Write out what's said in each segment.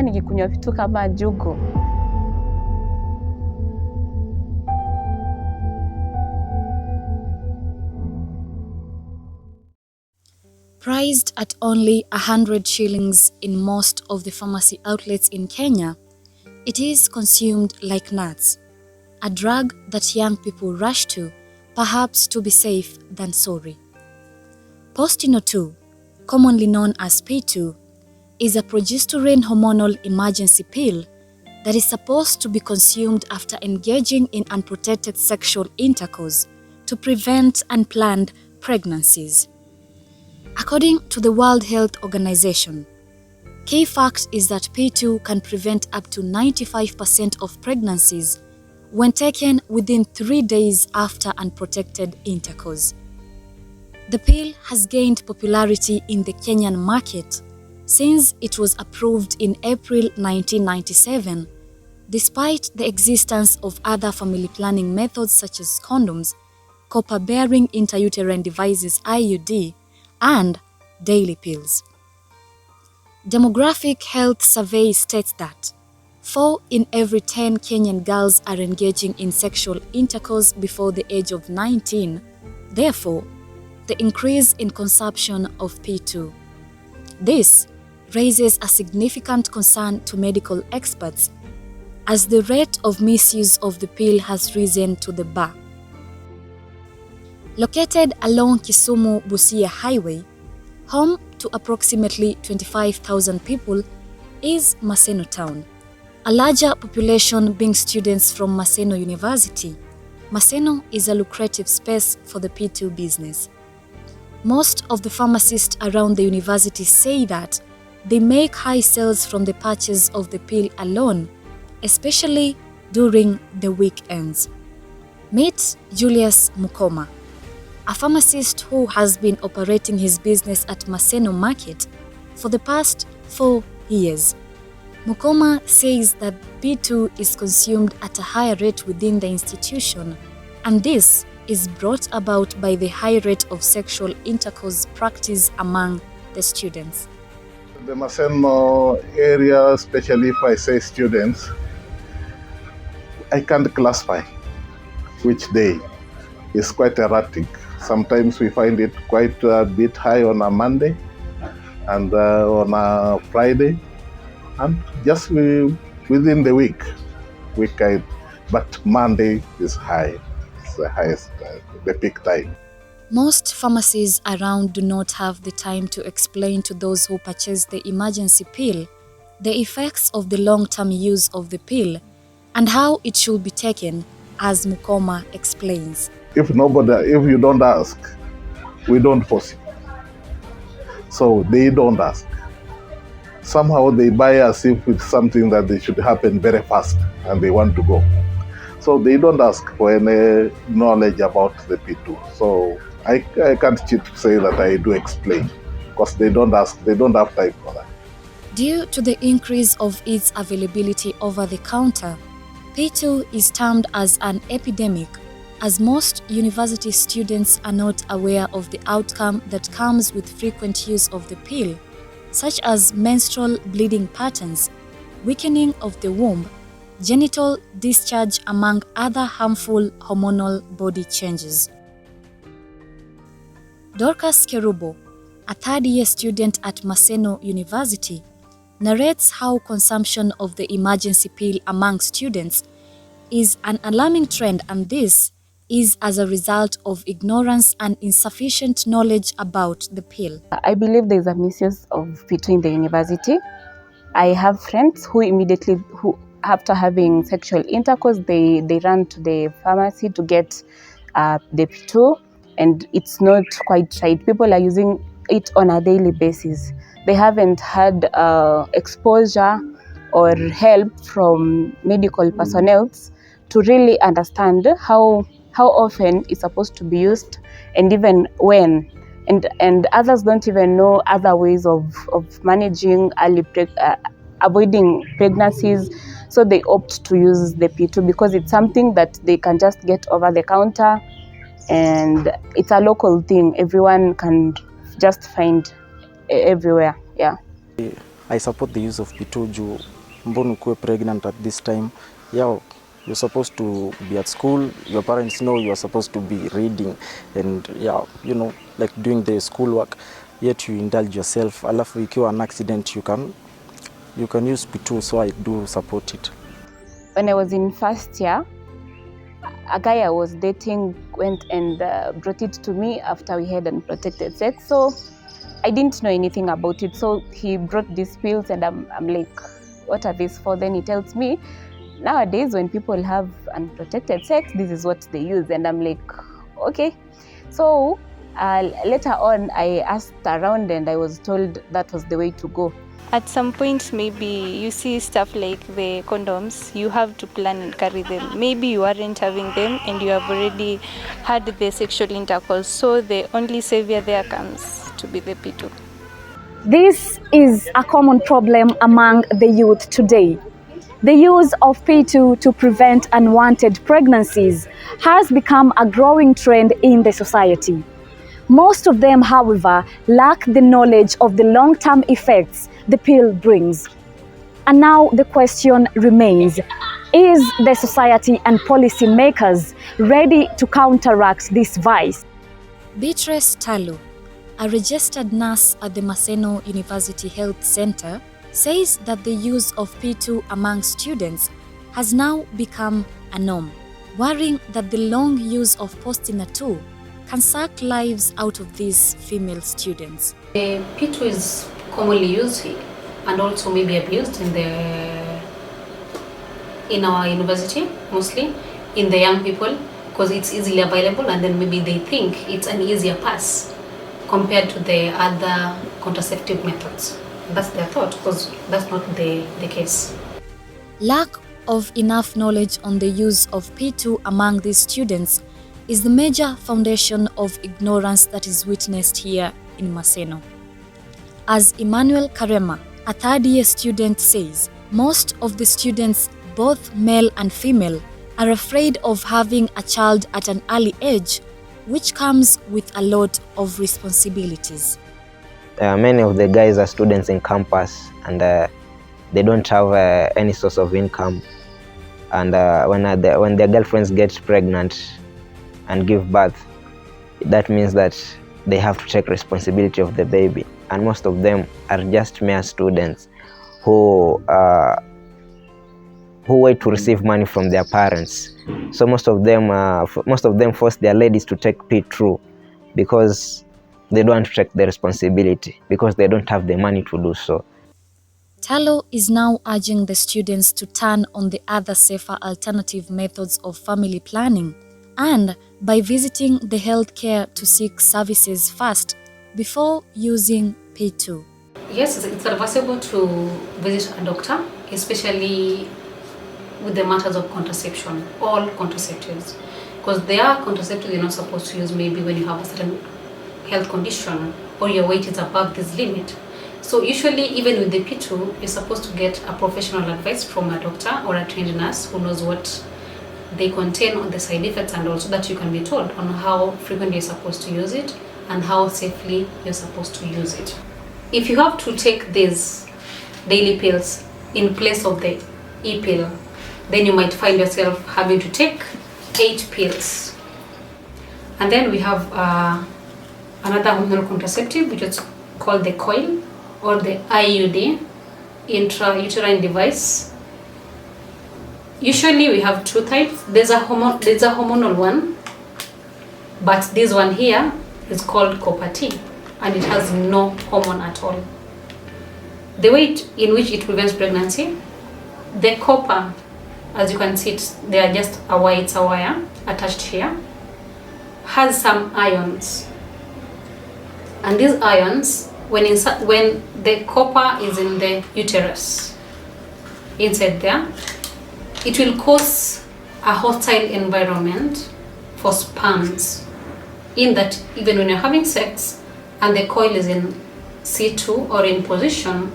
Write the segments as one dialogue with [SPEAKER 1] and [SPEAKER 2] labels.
[SPEAKER 1] nikikunywa vitu kama jugo.
[SPEAKER 2] Priced at only 100 shillings in most of the pharmacy outlets in Kenya, it is consumed like nuts, a drug that young people rush to, perhaps to be safe than sorry. Postinor 2, commonly known as P2, is a progesterone hormonal emergency pill that is supposed to be consumed after engaging in unprotected sexual intercourse to prevent unplanned pregnancies. According to the World Health Organization, key fact is that P2 can prevent up to 95% of pregnancies when taken within 3 days after unprotected intercourse. The pill has gained popularity in the Kenyan market since it was approved in April 1997, despite the existence of other family planning methods such as condoms, copper-bearing intrauterine devices IUD, and daily pills. Demographic Health Survey states that 4 in every 10 Kenyan girls are engaging in sexual intercourse before the age of 19. Therefore, the increase in consumption of P2. This raises a significant concern to medical experts, as the rate of misuse of the pill has risen to the bar. Located along Kisumu-Busia Highway, home to approximately 25,000 people, is Maseno Town. A larger population being students from Maseno University, Maseno is a lucrative space for the P2 business. Most of the pharmacists around the university say that they make high sales from the purchase of the pill alone, especially during the weekends. Meet Julius Mukoma, a pharmacist who has been operating his business at Maseno Market for the past 4 years. Mukoma says that P2 is consumed at a higher rate within the institution, and this is brought about by the high rate of sexual intercourse practiced among the students.
[SPEAKER 3] The Maseno area, especially if I say students, I can't classify which day. It's quite erratic. Sometimes we find it quite a bit high on a Monday and on a Friday, and just within the week, but Monday is high. It's the highest, the peak time.
[SPEAKER 2] Most pharmacies around do not have the time to explain to those who purchase the emergency pill the effects of the long-term use of the pill and how it should be taken, as Mukoma explains.
[SPEAKER 3] If you don't ask, we don't force it. So they don't ask. Somehow they buy as if it's something that they should happen very fast and they want to go. So they don't ask for any knowledge about the P2. So I can't cheat to say that I do explain, because they don't ask, they don't have time for that.
[SPEAKER 2] Due to the increase of its availability over the counter, P2 is termed as an epidemic, as most university students are not aware of the outcome that comes with frequent use of the pill, such as menstrual bleeding patterns, weakening of the womb, genital discharge, among other harmful hormonal body changes. Dorcas Kerubo, a third-year student at Maseno University, narrates how consumption of the emergency pill among students is an alarming trend, and this is as a result of ignorance and insufficient knowledge about the pill.
[SPEAKER 1] I believe there is a misuse of P2 in the university. I have friends who after having sexual intercourse, they run to the pharmacy to get the P2, and it's not quite right. People are using it on a daily basis. They haven't had exposure or help from medical personnel to really understand how often it's supposed to be used, and even when. And others don't even know other ways of managing avoiding pregnancies, so they opt to use the P2 because it's something that they can just get over the counter, and it's a local thing. Everyone can just find everywhere. Yeah.
[SPEAKER 4] I support the use of P2 mbona ukuwe pregnant at this time? Yeah, you're supposed to be at school, your parents know you're supposed to be reading and yeah, you know, like doing the schoolwork, yet you indulge yourself. Alafu ikiwa an accident, you can use P2, so I do support it.
[SPEAKER 1] When I was in first year, a guy I was dating went and brought it to me after we had unprotected sex. So I didn't know anything about it. So he brought these pills and I'm like, what are these for? Then he tells me, nowadays when people have unprotected sex, this is what they use. And I'm like, okay. So later on, I asked around and I was told that was the way to go.
[SPEAKER 5] At some point, maybe you see stuff like the condoms, you have to plan and carry them. Maybe you aren't having them and you have already had the sexual intercourse. So the only savior there comes to be the P2.
[SPEAKER 2] This is a common problem among the youth today. The use of P2 to prevent unwanted pregnancies has become a growing trend in the society. Most of them, however, lack the knowledge of the long-term effects the pill brings. And now the question remains, is the society and policy makers ready to counteract this vice? Beatrice Talo, a registered nurse at the Maseno University Health Center, says that the use of P2 among students has now become a norm, worrying that the long use of Postinor too can suck lives out of these female students.
[SPEAKER 6] P2 is commonly used and also maybe abused in our university, mostly in the young people, because it's easily available and then maybe they think it's an easier pass compared to the other contraceptive methods. That's their thought, because that's not the case.
[SPEAKER 2] Lack of enough knowledge on the use of P2 among these students is the major foundation of ignorance that is witnessed here in Maseno. As Emmanuel Karema, a third-year student, says, most of the students, both male and female, are afraid of having a child at an early age, which comes with a lot of responsibilities.
[SPEAKER 7] Many of the guys are students in campus and they don't have any source of income. And when their girlfriends get pregnant and give birth, that means that they have to take responsibility of the baby. And most of them are just mere students who wait to receive money from their parents. So most of them force their ladies to take P2 because they don't want to take the responsibility, because they don't have the money to do so.
[SPEAKER 2] Talo is now urging the students to turn on the other safer alternative methods of family planning and by visiting the healthcare to seek services first before using P2.
[SPEAKER 6] Yes, it's advisable to visit a doctor, especially with the matters of contraception, all contraceptives. Because there are contraceptives you're not supposed to use maybe when you have a certain health condition or your weight is above this limit. So usually even with the P2, you're supposed to get a professional advice from a doctor or a trained nurse who knows what they contain on the side effects, and also that you can be told on how frequently you're supposed to use it and how safely you're supposed to use it. If you have to take these daily pills in place of the e-pill, then you might find yourself having to take 8 pills. And then we have another hormonal contraceptive, which is called the coil or the IUD, intrauterine device. Usually we have 2 types. There's a hormonal one, but this one here is called copper T, and it has no hormone at all. The way in which it prevents pregnancy, the copper, as you can see, they are just a wire attached here, has some ions. And these ions, when the copper is in the uterus, inside there, it will cause a hostile environment for sperms, in that even when you're having sex and the coil is in C2 or in position,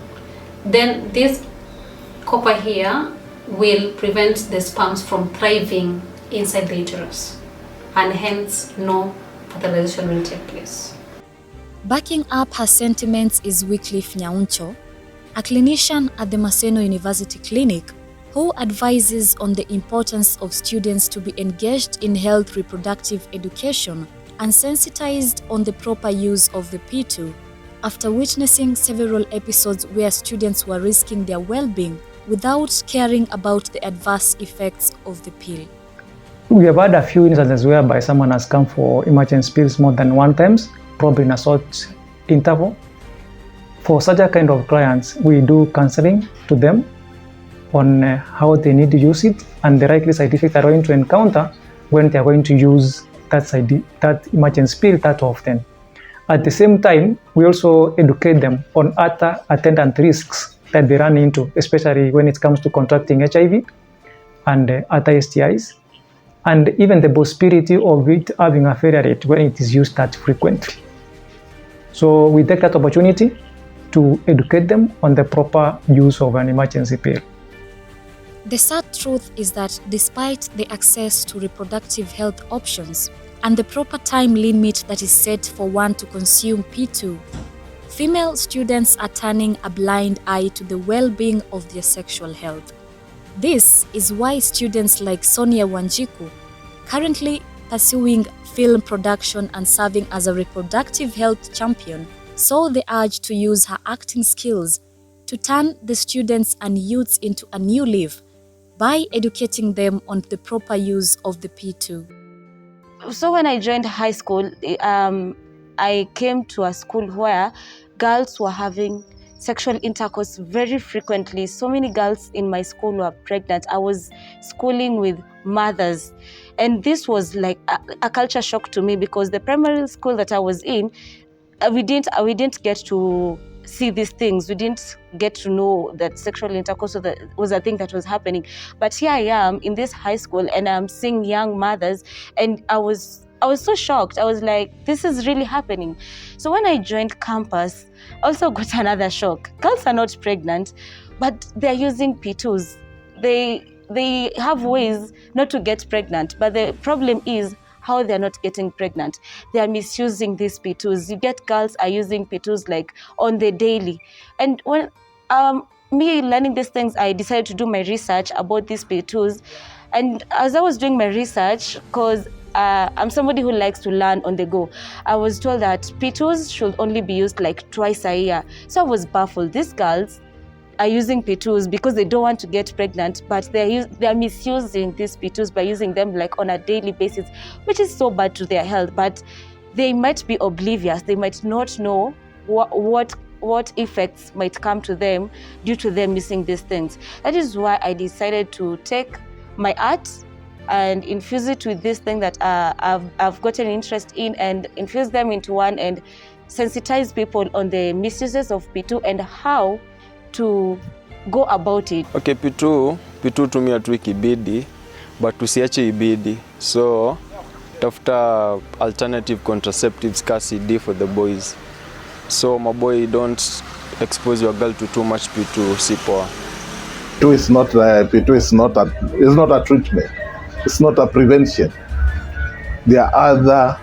[SPEAKER 6] then this copper here will prevent the sperms from thriving inside the uterus, and hence no fertilization will take place.
[SPEAKER 2] Backing up her sentiments is Wycliffe Nyauncho, a clinician at the Maseno University Clinic who advises on the importance of students to be engaged in health reproductive education and sensitized on the proper use of the P2 after witnessing several episodes where students were risking their well-being without caring about the adverse effects of the pill.
[SPEAKER 8] We have had a few instances whereby someone has come for emergency pills more than one times, probably in a short interval. For such a kind of clients, we do counseling to them on how they need to use it and the likely side effects they're going to encounter when they're going to use that emergency pill that often. At the same time, we also educate them on other attendant risks that they run into, especially when it comes to contracting HIV and other STIs, and even the possibility of it having a failure rate when it is used that frequently. So we take that opportunity to educate them on the proper use of an emergency pill.
[SPEAKER 2] The sad truth is that despite the access to reproductive health options and the proper time limit that is set for one to consume P2, female students are turning a blind eye to the well-being of their sexual health. This is why students like Sonia Wanjiku, currently pursuing film production and serving as a reproductive health champion, saw the urge to use her acting skills to turn the students and youths into a new leaf by educating them on the proper use of the P2.
[SPEAKER 1] So when I joined high school, I came to a school where girls were having sexual intercourse very frequently. So many girls in my school were pregnant. I was schooling with mothers. And this was like a culture shock to me because the primary school that I was in, we didn't get to see these things. We didn't get to know that sexual intercourse was a thing that was happening. But here I am in this high school and I'm seeing young mothers and I was so shocked. I was like, this is really happening. So when I joined campus, I also got another shock. Girls are not pregnant, but they're using P2s. They have ways not to get pregnant, but the problem is how they're not getting pregnant. They are misusing these P2s. You get girls are using P2s like on the daily. And when me learning these things, I decided to do my research about these P2s. And as I was doing my research, because I'm somebody who likes to learn on the go, I was told that P2s should only be used like twice a year. So I was baffled. These girls are using P2s because they don't want to get pregnant, but they're misusing these P2s by using them like on a daily basis, which is so bad to their health. But they might be oblivious. They might not know what effects might come to them due to them missing these things. That is why I decided to take my art and infuse it with this thing that I've gotten interest in and infuse them into one and sensitize people on the misuses of P2 and how to go about it.
[SPEAKER 9] Okay, P2 tumia tu ikibidi, but tusiache ibidi. So, tafuta alternative contraceptives ka CD for the boys. So, my boy, don't expose your girl to too much P2, sipoa.
[SPEAKER 3] P2 is not a treatment. It's not a prevention. There are other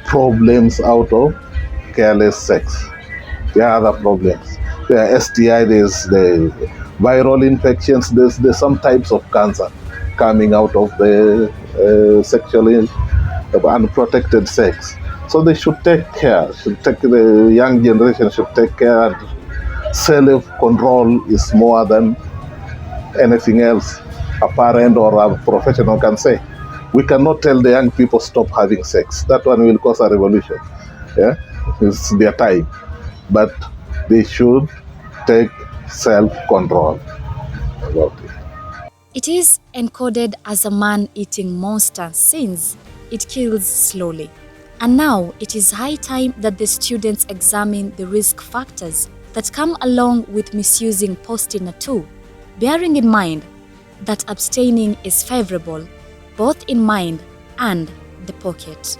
[SPEAKER 3] problems out of careless sex. There are other problems. There are STI, there's the viral infections, there's some types of cancer coming out of the sexually unprotected sex. So they should take care. The young generation should take care. Self-control is more than anything else a parent or a professional can say. We cannot tell the young people stop having sex. That one will cause a revolution. Yeah, it's their time. But they should take self-control about it.
[SPEAKER 2] It is encoded as a man-eating monster since it kills slowly. And now it is high time that the students examine the risk factors that come along with misusing Postinor too, bearing in mind that abstaining is favorable both in mind and the pocket.